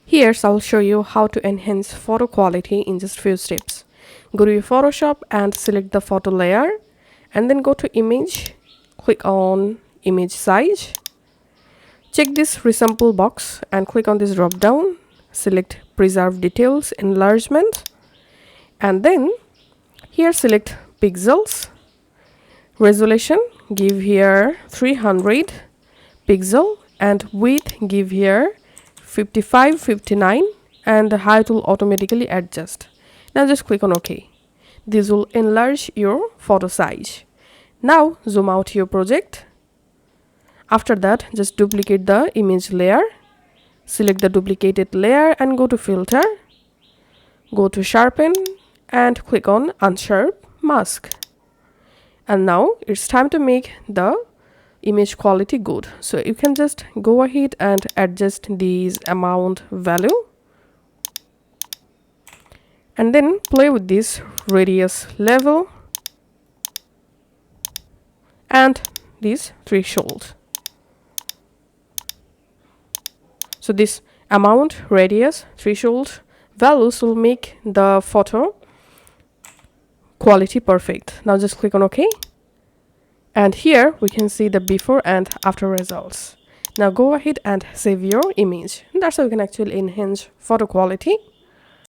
Here I'll show you how to enhance photo quality in just few steps. Go to your Photoshop and select the photo layer and then go to image, click on image size. Check this resample box and click on this drop down, select preserve details enlargement, and then here select pixels, resolution give here 300 pixel, and width give here 55 59, and the height will automatically adjust. Now just click on OK. This will enlarge your photo size. Now zoom out your project. After that, just duplicate the image layer, select the duplicated layer and go to filter, go to sharpen and click on unsharp mask. And now it's time to make the image quality good. So you can just go ahead and adjust these amount value and then play with this radius level and this threshold. So this amount, radius, threshold values will make the photo quality perfect. Now just click on OK. And here we can see the before and after results. Now go ahead and save your image. That's how you can actually enhance photo quality.